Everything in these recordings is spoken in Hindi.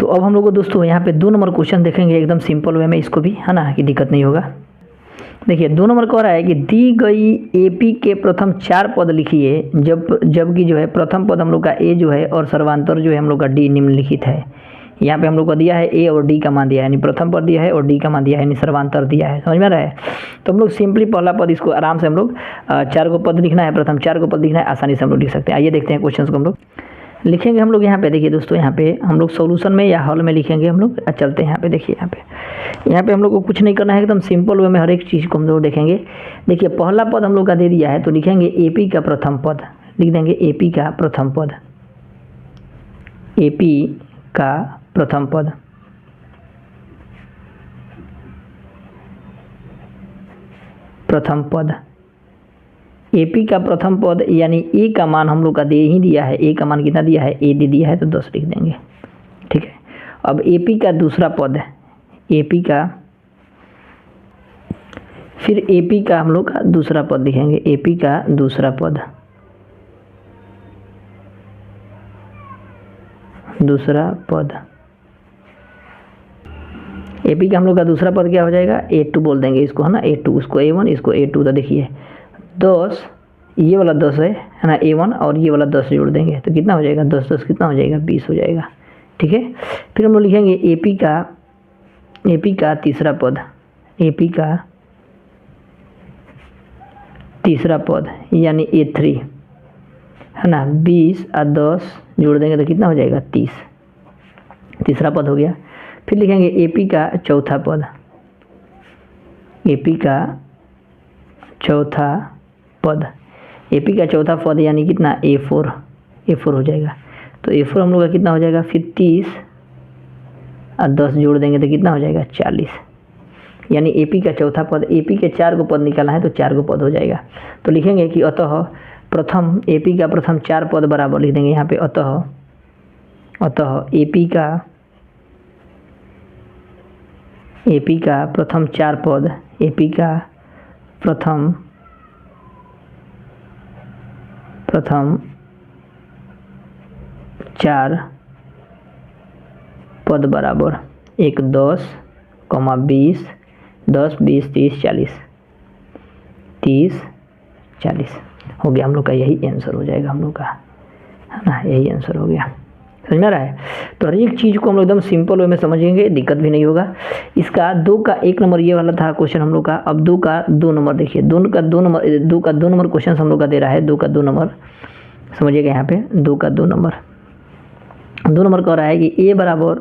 तो अब हम लोग को दोस्तों यहाँ पे 2 नंबर क्वेश्चन देखेंगे एकदम सिंपल वे में, इसको भी है ना कि दिक्कत नहीं होगा। देखिए 2 नंबर कह रहा है कि दी गई एपी के प्रथम 4 पद लिखिए जबकि जो है प्रथम पद हम लोग का ए जो है और सर्वांतर जो है हम लोग का डी निम्नलिखित है। यहाँ पे हम लोग को दिया है ए और डी का मान दिया है, यानी प्रथम पद दिया है और डी का मान दिया है, यानी सर्वांतर दिया है। समझ में आ रहा है? तो हम लोग सिंपली पहला पद इसको आराम से हम लोग 4 को पद लिखना है, प्रथम 4 को पद लिखना है, आसानी से हम लोग लिख सकते हैं। आइए देखते हैं क्वेश्चन को हम लोग लिखेंगे। हम लोग यहाँ पे देखिए दोस्तों, यहाँ पे हम लोग सॉल्यूशन में या हॉल में लिखेंगे हम लोग। चलते हैं यहाँ पे, देखिए यहाँ पे हम लोग को कुछ नहीं करना है, एकदम सिंपल वे में हर एक चीज़ को हम लोग देखेंगे। देखिए पहला पद हम लोग का दे दिया है तो लिखेंगे एपी का प्रथम पद, लिख देंगे एपी का प्रथम पद, एपी का प्रथम पद। प्रथम पद एपी का प्रथम पद यानी ए का मान हम लोग का दे ही दिया है। ए का मान कितना दिया है? ए दे दिया है तो 10 लिख देंगे। ठीक है, अब एपी का दूसरा पद है, एपी का, फिर एपी का हम लोग का दूसरा पद लिखेंगे, एपी का दूसरा पद, दूसरा पद। एपी का हम लोग का दूसरा पद क्या हो जाएगा? A2 बोल देंगे इसको, है ना, A2, उसको A1, इसको A2। तो देखिए 10, ये वाला 10 है ना, A1, और ये वाला 10 जोड़ देंगे तो कितना हो जाएगा? 10 10 कितना हो जाएगा? 20 हो जाएगा। ठीक है, फिर हम लोग लिखेंगे एपी का तीसरा पद, एपी का तीसरा पद यानी A3, है ना, 20 और 10 जोड़ देंगे तो कितना हो जाएगा? 30, तीसरा पद हो गया। फिर लिखेंगे एपी का चौथा पद, एपी का चौथा पद, एपी का चौथा पद यानी कितना? A4, A4 हो जाएगा। तो A4 हम लोग का कितना हो जाएगा? फिर 30 और 10 जोड़ देंगे तो कितना हो जाएगा? 40, यानी एपी का चौथा पद। एपी के 4 को पद निकालना है तो 4 को पद हो जाएगा। तो लिखेंगे कि अतः प्रथम, एपी का प्रथम 4 पद बराबर लिख देंगे यहाँ पे, अतः एपी का प्रथम 4 पद, एपी का प्रथम 4 पद बराबर 1 10, 20, 10 20 30 40, 30 40 हो गया हम लोग का। यही आंसर हो जाएगा हम लोग का, है ना, यही आंसर हो गया। समझ में आ रहा है? तो हर एक चीज़ को हम लोग एकदम सिंपल वे में समझेंगे, दिक्कत भी नहीं होगा। इसका 2 का 1 नंबर ये वाला था क्वेश्चन हम लोग का। अब 2 का 2 नंबर देखिए, 2 का 2 नंबर क्वेश्चन हम लोग का दे रहा है। 2 का 2 नंबर समझिएगा यहाँ पे, 2 का 2 नंबर कह रहा है कि ए बराबर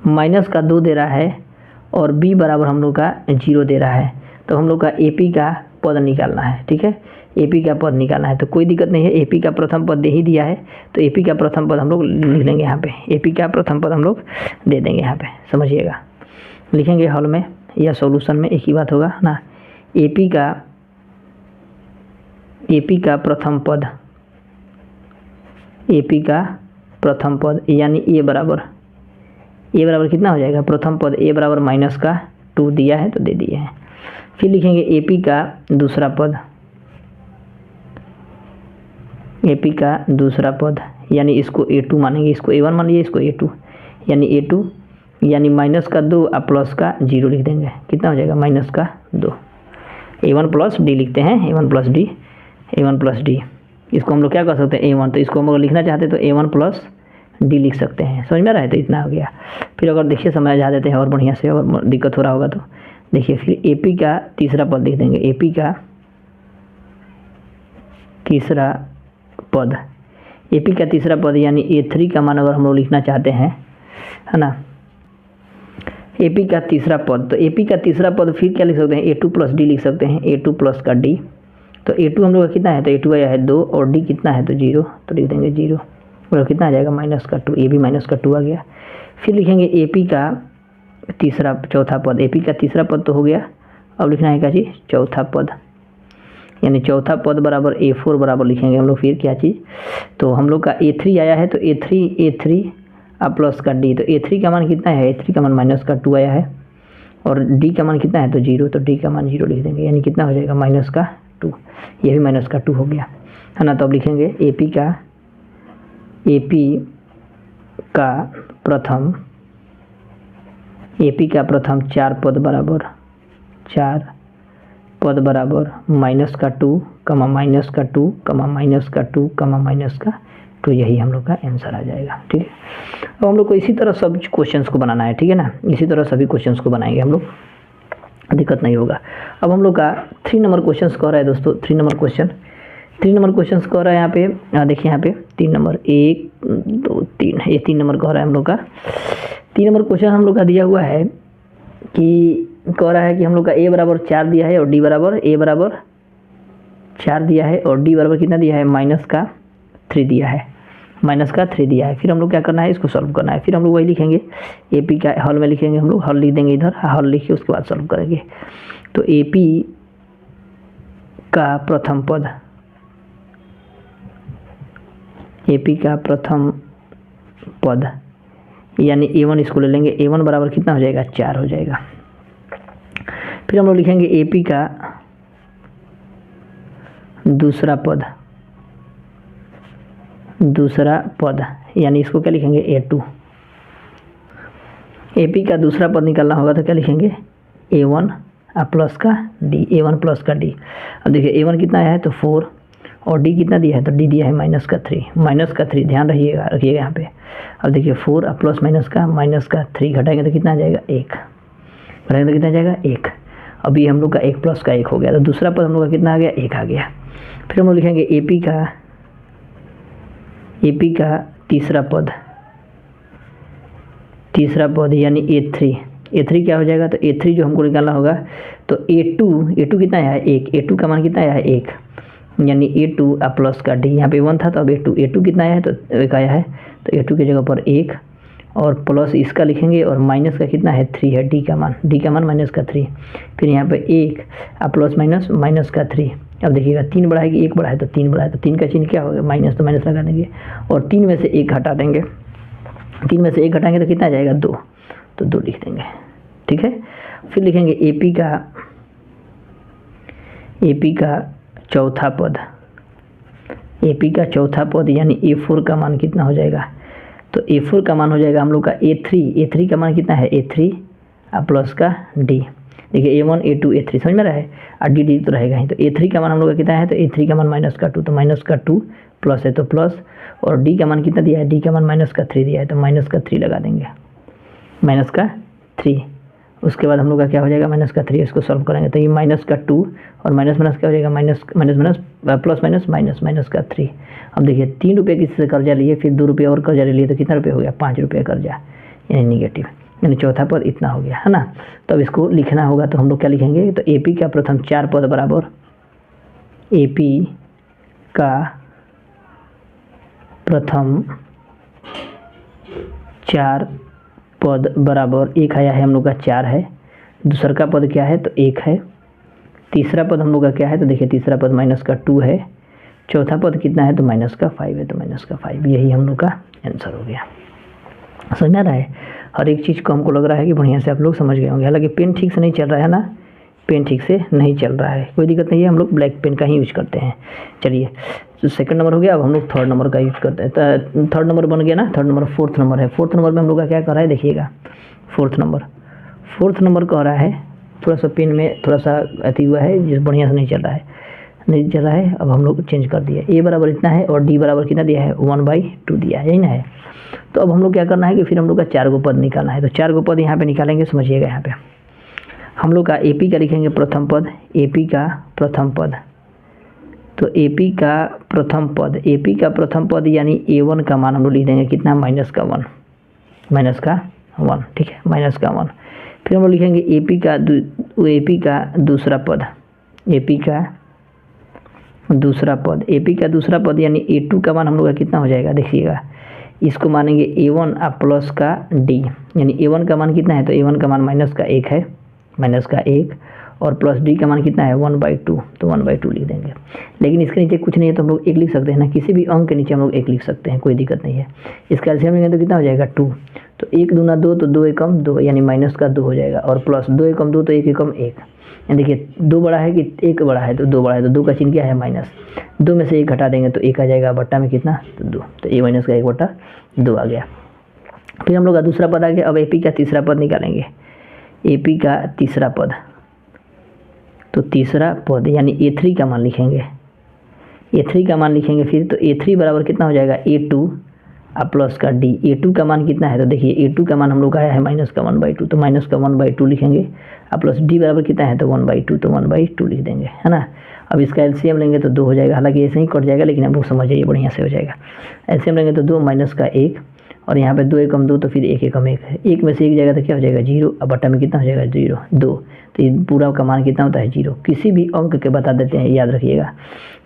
-2 दे रहा है और बी बराबर हम लोग का 0 दे रहा है। तो हम लोग का एपी का पद निकालना है। ठीक है, एपी का पद निकालना है तो कोई दिक्कत नहीं है, एपी का प्रथम पद दे ही दिया है तो एपी का प्रथम पद हम लोग लिख देंगे यहाँ पे, एपी का प्रथम पद हम लोग दे देंगे यहाँ पे। समझिएगा, लिखेंगे हॉल में या सॉल्यूशन में, एक ही बात होगा ना। एपी का प्रथम पद, एपी का प्रथम पद यानी ए बराबर कितना हो जाएगा? प्रथम पद ए बराबर -2 दिया है तो दे दिए हैं। फिर लिखेंगे एपी का दूसरा पद, एपी का दूसरा पद यानी इसको A2 मानेंगे, इसको A1 मान लीजिए, इसको A2, यानी A2 यानी -2 और +0 लिख देंगे। कितना हो जाएगा? -2। A1 + D लिखते हैं, A1 + D। इसको हम लोग क्या कर सकते हैं? A1, तो इसको हम अगर लिखना चाहते हैं तो A1 + D लिख सकते हैं। समझ में आ रहा है? तो इतना हो गया। फिर अगर देखिए समझा देते हैं और बढ़िया से, और दिक्कत हो रहा होगा तो देखिए, फिर एपी का तीसरा पद लिख देंगे, एपी का तीसरा पद, एपी का तीसरा पद यानी A3 का मान अगर हम लोग लिखना चाहते हैं, है ना, एपी का तीसरा पद, तो एपी का तीसरा पद फिर क्या लिख सकते हैं? A2 + D लिख सकते हैं, A2 + का D। तो A2 हम लोग का कितना है? तो A2 आया है 2 और D कितना है? तो 0, तो लिख देंगे 0 और कितना आ जाएगा? -2, ये भी -2 आ गया। फिर लिखेंगे एपी का चौथा पद, एपी का तीसरा पद तो हो गया, अब लिखना है क्या चीज़? चौथा पद, यानी चौथा पद बराबर A4 बराबर लिखेंगे हम लोग। फिर क्या चीज़? तो हम लोग का A3 आया है तो A3 और प्लस का D, तो A3 का मान कितना है? A3 का मान -2 आया है और D का मान कितना है? तो 0, तो D का मान 0 लिख देंगे, यानी कितना हो जाएगा? -2। ये भी -2 हो गया, है ना। तो अब लिखेंगे एपी का प्रथम ए पी का प्रथम 4 पद बराबर 4 पद बराबर माइनस का 2 कमा माइनस का 2 कमा माइनस का 2 कमा माइनस का 2, यही हम लोग का आंसर आ जाएगा। ठीक है, अब हम लोग को इसी तरह सब क्वेश्चंस को बनाना है। ठीक है ना, इसी तरह सभी क्वेश्चंस को बनाएंगे हम लोग, दिक्कत नहीं होगा। अब हम लोग का 3 नंबर क्वेश्चंस कह रहा है दोस्तों, 3 नंबर क्वेश्चंस कह रहा है यहाँ पे। देखिए यहाँ पे 3 नंबर 1 2 3, ये 3 नंबर कह रहा है हम लोग का। 3 नंबर क्वेश्चन हम लोग का दिया हुआ है कि कह रहा है कि हम लोग का ए बराबर 4 दिया है और डी बराबर ए बराबर 4 दिया है और डी बराबर कितना दिया है माइनस का 3 दिया है, माइनस का 3 दिया है। फिर हम लोग क्या करना है, इसको सॉल्व करना है। फिर हम लोग वही लिखेंगे, ए पी का हॉल में लिखेंगे, हम लोग हॉल लिख देंगे इधर, हॉल लिखिए उसके बाद सॉल्व करेंगे। तो ए पी का प्रथम पद, ए पी का प्रथम पद यानी a1 इसको ले लेंगे, a1 बराबर कितना हो जाएगा 4 हो जाएगा। फिर हम लोग लिखेंगे ए पी का दूसरा पद यानी इसको क्या लिखेंगे a2। ए पी का दूसरा पद निकालना होगा तो क्या लिखेंगे a1 प्लस का d, a1 प्लस का d। अब देखिए a1 कितना आया है तो 4 और d कितना दिया है तो d दिया है माइनस का 3, ध्यान रखिएगा यहाँ पे। अब देखिए 4 प्लस माइनस का 3 घटाएंगे तो कितना आ जाएगा 1, घटाएंगे तो कितना आ जाएगा 1। अभी हम लोग का 1 प्लस का 1 हो गया, तो दूसरा पद हम लोग का कितना आ गया 1 आ गया। फिर हम लोग लिखेंगे ए पी का तीसरा पद यानी a3 क्या हो जाएगा तो a3 जो हमको निकालना होगा तो a2 कितना आया है 1, a2 का मान कितना आया है 1 यानी a2 प्लस का d, यहाँ पे 1 था तो अब a2 कितना आया है तो 1 आया है, तो a2 की जगह पर 1 और प्लस इसका लिखेंगे और माइनस का कितना है 3 है, d का मान माइनस का 3। फिर यहाँ पे 1 प्लस माइनस का 3। अब देखिएगा 3 बढ़ा है कि 1 बढ़ा है तो 3 बढ़ा है, तो 3 का चिन्ह क्या होगा माइनस, तो माइनस लगा देंगे और 3 में से 1 हटा देंगे, 3 में से 1 हटाएंगे तो कितना आ जाएगा 2, तो 2 लिख देंगे। ठीक है, फिर लिखेंगे ए पी का चौथा पद यानी a4 का मान कितना हो जाएगा तो a4 का मान हो जाएगा हम लोग का a3 का मान कितना है a3 प्लस का d। देखिए a1 a2 a3 समझ में रहा है, और d तो रहेगा ही। तो a3 का मान हम लोग का कितना है तो a3 का मान माइनस का 2, तो माइनस का 2 प्लस है तो प्लस, और d का मान कितना दिया है, d का मान माइनस का 3 दिया है तो माइनस का 3 लगा देंगे, माइनस का 3। उसके बाद हम लोग का क्या हो जाएगा माइनस का 3, इसको सॉल्व करेंगे तो ये माइनस का 2 और माइनस क्या हो जाएगा माइनस प्लस माइनस का 3। अब देखिए 3 रुपये किसी से कर्जा लिए, फिर 2 रुपये और कर्जा ले लिए तो कितना रुपये हो गया 5 रुपये कर्जा यानी निगेटिव, यानी चौथा पद इतना हो गया है ना। तो अब इसको लिखना होगा तो हम लोग क्या लिखेंगे तो ए पी का प्रथम 4 पद बराबर ए पी का प्रथम 4 पद बराबर 1 आया है हम लोग का 4 है, दूसरा का पद क्या है तो 1 है, तीसरा पद हम लोग का क्या है तो देखिए तीसरा पद माइनस का 2 है, चौथा पद कितना है तो माइनस का 5 है, तो माइनस का 5, यही हम लोग का आंसर हो गया। समझ में आ रहा है, हर एक चीज़ को हमको लग रहा है कि बढ़िया से आप लोग समझ गए होंगे। हालांकि पेन ठीक से नहीं चल रहा है ना, पेन ठीक से नहीं चल रहा है, कोई दिक्कत नहीं है, हम लोग ब्लैक पेन का ही यूज करते हैं। चलिए तो सेकंड नंबर हो गया, अब हम लोग थर्ड नंबर का यूज करते हैं। तो थर्ड नंबर बन गया ना, थर्ड नंबर फोर्थ नंबर है। फोर्थ नंबर में हम लोग का क्या कर रहा है देखिएगा, फोर्थ नंबर कह रहा है, थोड़ा सा पेन में थोड़ा सा अति हुआ है, जिस बढ़िया से नहीं चल रहा है। अब हम लोग चेंज कर दिया, ए बराबर इतना है और डी बराबर कितना दिया है 1/2 दिया है, यही ना है। तो अब हम लोग क्या करना है कि फिर हम लोग का 4 गो पद निकालना है। तो 4 गो पद यहाँ पे निकालेंगे, समझिएगा। यहाँ पे हम लोग का एपी का लिखेंगे प्रथम पद, एपी का प्रथम पद। तो एपी का प्रथम पद यानी a1 का मान हम लोग लिख देंगे कितना, -1, ठीक है, -1। फिर हम लोग लिखेंगे एपी का दूसरा पद यानी a2 का मान हम लोग का कितना हो जाएगा देखिएगा, इसको मानेंगे a1 प्लस का d, यानी a1 का मान कितना है तो a1 का मान -1 है, -1 और प्लस d का मान कितना है 1/2, तो 1/2 लिख देंगे। लेकिन इसके नीचे कुछ नहीं है तो हम लोग 1 लिख सकते हैं ना, किसी भी अंक के नीचे हम लोग 1 लिख सकते हैं, कोई दिक्कत नहीं है। इसका एलसीएम लेंगे तो कितना हो जाएगा 2, तो 1 दूना 2 तो 2 एकम 2 यानी -2 हो जाएगा, और प्लस 2 एकम 2 तो 1 एकम 1, यानी देखिए 2 बड़ा है कि 1 बड़ा है, तो 2 बड़ा है तो 2 का चिन्ह क्या है माइनस, 2 में से 1 घटा देंगे तो 1 आ जाएगा, बट्टा में कितना तो 2, तो a माइनस का 1/2 आ गया। फिर हम लोग का दूसरा पद आ गया। अब एपी का तीसरा पद निकालेंगे, AP का तीसरा पद, तो तीसरा पद यानी A3 का मान लिखेंगे, A3 का मान लिखेंगे फिर, तो A3 बराबर कितना हो जाएगा A2 प्लस का D। A2 का मान कितना है, तो देखिए A2 का मान हम लोग का आया है -1/2, तो -1/2 लिखेंगे, प्लस D बराबर कितना है, तो 1/2, तो 1/2 लिख देंगे, है ना। अब इसका एलसीएम लेंगे तो 2 हो जाएगा, हालांकि ऐसे ही कट जाएगा लेकिन आप लोग समझ जाइए बढ़िया से हो जाएगा। एलसीएम लेंगे तो 2 माइनस का 1 और यहाँ पे 2 एकम 2 तो फिर 1 एकम 1 है, 1 में से 1 जाएगा तो क्या हो जाएगा 0, अब बट्टा में कितना हो जाएगा 0 2, तो ये पूरा का मान कितना होता है 0। किसी भी अंक के बता देते हैं, याद रखिएगा,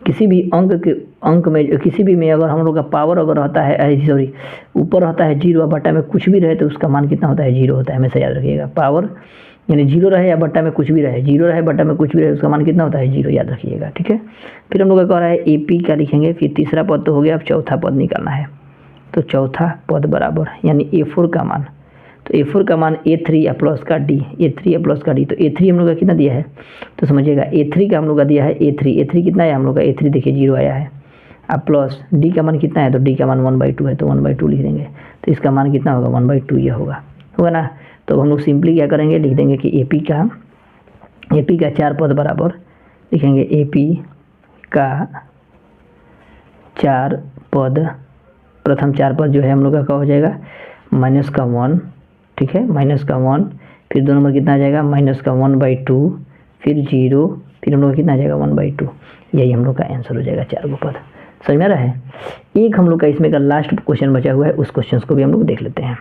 किसी भी अंक में किसी भी में अगर हम लोग का पावर अगर रहता है सॉरी ऊपर रहता है 0 और बट्टा में कुछ भी रहे तो उसका मान कितना होता है 0 होता है, हमेशा याद रखिएगा। पावर यानी 0 रहे या बट्टा में कुछ भी रहे, 0 रहे बट्टा में कुछ भी रहे, उसका मान कितना होता है 0, याद रखिएगा, ठीक है। फिर हम लोग का कह रहा है AP का लिखेंगे, फिर तीसरा पद तो हो गया, अब चौथा पद निकालना है, तो चौथा पद बराबर यानी A4 का मान, तो A4 का मान A3 प्लस का D, A3 प्लस का D, तो A3 हम लोग का कितना दिया है, तो समझिएगा A3 का हम लोग का दिया है A3 कितना है हम लोग का, A3 देखिए 0 आया है, अब प्लस D का मान कितना है, तो D का मान 1/2 है, तो 1/2 लिख देंगे, तो इसका मान कितना होगा 1/2 ये होगा ना। तो हम लोग सिंपली क्या करेंगे, लिख देंगे कि AP का 4 पद बराबर लिखेंगे, AP का 4 पद, प्रथम 4 पद जो है हम लोग का क्या हो जाएगा -1, ठीक है, -1, फिर 2 नंबर कितना आ जाएगा -1/2, फिर 0, फिर हम लोग का कितना आ जाएगा 1/2, यही हम लोग का आंसर हो जाएगा 4 पद। समझ में आ रहा है। एक हम लोग का इसमें का लास्ट क्वेश्चन बचा हुआ है, उस क्वेश्चन को भी हम लोग देख लेते हैं।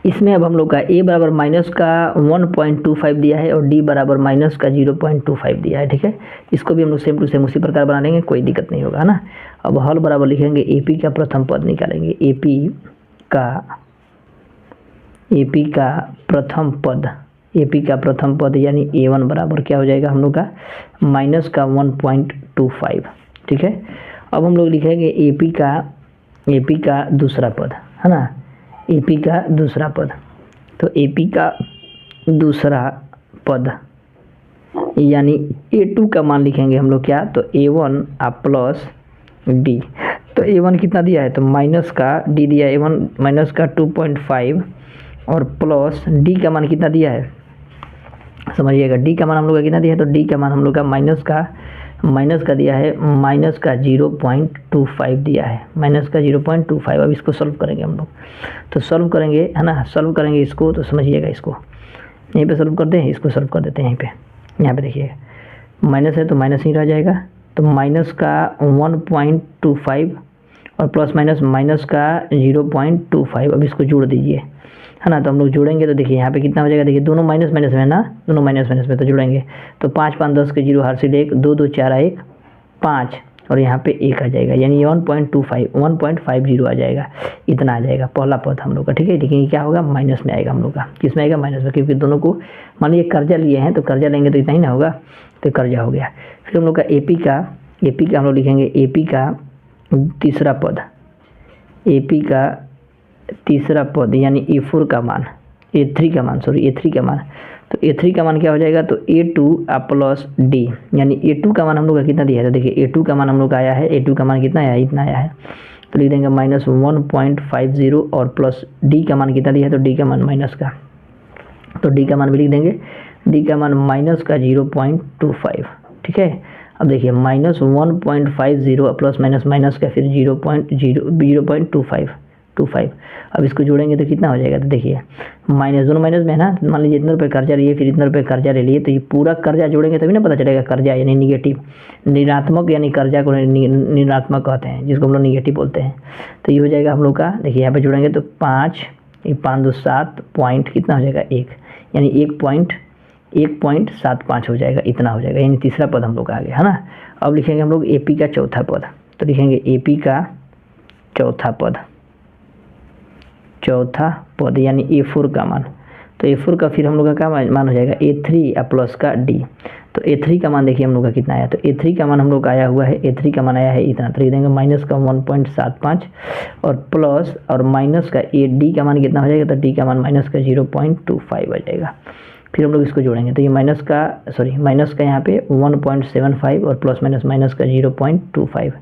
इसमें अब हम लोग का A बराबर -1.25 दिया है और D बराबर -0.25 दिया है, ठीक है। इसको भी हम लोग सेम टू सेम उसी प्रकार बना लेंगे, कोई दिक्कत नहीं होगा, है ना। अब हल बराबर लिखेंगे, AP का प्रथम पद निकालेंगे, AP का प्रथम पद यानी A1 बराबर क्या हो जाएगा हम लोग का -1.25, ठीक है। अब हम लोग लिखेंगे AP का दूसरा पद, है ना, AP का दूसरा पद, तो AP का दूसरा पद यानी A2 का मान लिखेंगे हम लोग क्या, तो A1 प्लस D, तो A1 कितना दिया है, तो माइनस का D दिया है, A1 माइनस का 2.5 और प्लस D का मान कितना दिया है, समझिएगा D का मान हम लोग का कितना दिया है, तो D का मान हम लोग का माइनस का दिया है, माइनस का 0.25 दिया है, माइनस का 0.25। अब इसको सॉल्व करेंगे हम लोग, तो सॉल्व करेंगे, है ना, सॉल्व करेंगे इसको, तो समझिएगा इसको यहीं पे सॉल्व करते हैं, इसको सॉल्व कर देते हैं यहीं पे। यहाँ पे देखिएगा माइनस है तो माइनस ही रह जाएगा, तो माइनस का 1.25 और प्लस माइनस का 0.25, अब इसको जोड़ दीजिए, है ना। तो हम लोग जोड़ेंगे तो देखिए यहाँ पे कितना हो जाएगा, देखिए दोनों माइनस में ना, दोनों माइनस में तो जोड़ेंगे तो 5 5 10 के 0 हर से 1 2 2 4 1 5 और यहाँ पे 1 आ जाएगा, यानी 1.50 आ जाएगा, इतना आ जाएगा पहला पद हम लोग का, ठीक है। लेकिन क्या होगा माइनस में आएगा हम लोग का, किस में आएगा माइनस में, क्योंकि दोनों को मान लीजिए कर्जा लिए हैं तो कर्जा लेंगे तो इतना ही ना होगा, तो कर्जा हो गया। फिर हम लोग का AP का हम लोग लिखेंगे AP का तीसरा पद, AP का तीसरा पद यानी A3 का मान, तो A3 का मान क्या हो जाएगा, तो A2 प्लस D, यानी A2 का मान हम लोग का कितना दिया है, तो देखिए A2 का मान हम लोग का आया है, A2 का मान कितना आया है, इतना आया है, तो लिख देंगे -1.50 और प्लस D का मान कितना दिया है, तो D का मान माइनस का, तो D का मान भी लिख देंगे, D का मान माइनस का 0.25, ठीक है। अब देखिए -1.50 प्लस माइनस का फिर 0.25, अब इसको जोड़ेंगे तो कितना हो जाएगा, तो देखिए माइनस, दोनों माइनस में है ना, मान लीजिए इतना रुपये कर्जा लिए फिर इतना रुपये कर्जा ले लिए, तो ये पूरा कर्जा जोड़ेंगे तभी ना पता चलेगा कर्जा यानी निगेटिव, ऋणात्मक यानी कर्जा को ऋणात्मक कहते हैं, जिसको हम लोग निगेटिव बोलते हैं। तो ये हो जाएगा हम लोग का, देखिए यहाँ पे जोड़ेंगे तो 5 5 2 7 पॉइंट कितना हो जाएगा 1, यानी 1.75 हो जाएगा, इतना हो जाएगा, यानी तीसरा पद हम लोग आ गया, है ना। अब लिखेंगे हम लोग AP का चौथा पद, तो लिखेंगे AP का चौथा पद यानी A4 का मान, तो A4 का फिर हम लोग का क्या मान हो जाएगा A3 प्लस का D, तो A3 का मान देखिए हम लोग का कितना आया, तो A3 का मान हम लोग का आया हुआ है, A3 का मान आया है इतना, तो लिख देंगे माइनस का 1.75 और प्लस और माइनस का D का मान कितना हो जाएगा, तो D का मान माइनस का 0.25 आ जाएगा। फिर हम लोग इसको जोड़ेंगे तो ये माइनस का यहाँ पे 1.75 और प्लस माइनस का 0.25,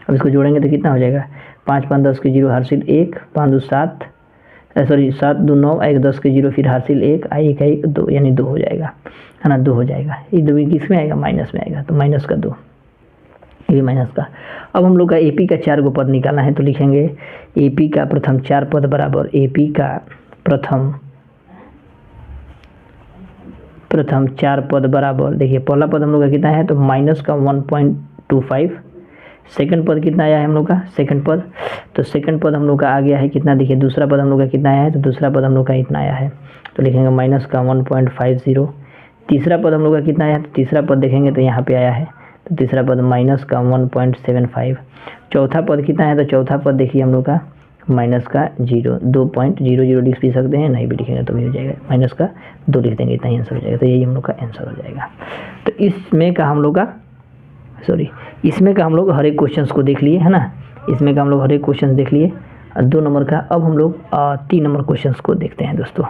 अब इसको जोड़ेंगे तो कितना हो जाएगा 5 5 10 के 0 हर सिल 1 5 2 7 सॉरी 7 2 9, 1 10 के 0, फिर हासिल 1, 1 1 2 यानी 2 हो जाएगा, है ना, 2 हो जाएगा। ये 2 किस में आएगा, माइनस में आएगा, तो माइनस का 2, ये माइनस का। अब हम लोग का एपी का 4 गो पद निकालना है, तो लिखेंगे एपी का प्रथम 4 पद बराबर एपी का प्रथम 4 पद बराबर, देखिए पहला पद हम लोग का कितना है, तो माइनस का 1.25, सेकंड पद कितना आया है हम लोग का, सेकंड पद, तो सेकंड पद हम लोग का आ गया है कितना, देखिए दूसरा पद हम लोग का कितना आया है, तो दूसरा पद हम लोग का इतना आया है, तो लिखेंगे माइनस का 1.50। तीसरा पद हम लोग का कितना आया है, तो तीसरा पद देखेंगे तो यहाँ पे आया है, तो तीसरा पद माइनस का 1.75। चौथा पद कितना है, तो चौथा पद देखिए हम लोग का माइनस का 2.00 लिख भी सकते हैं, नहीं भी लिखेंगे तो भी हो जाएगा, माइनस का 2 लिख देंगे, इतना ही आंसर हो जाएगा। तो यही हम लोग का आंसर हो जाएगा। तो इसमें का हम लोग हर एक क्वेश्चन को देख लिए, है ना, इसमें का हम लोग हर एक क्वेश्चन देख लिए 2 नंबर का। अब हम लोग 3 नंबर क्वेश्चन को देखते हैं दोस्तों।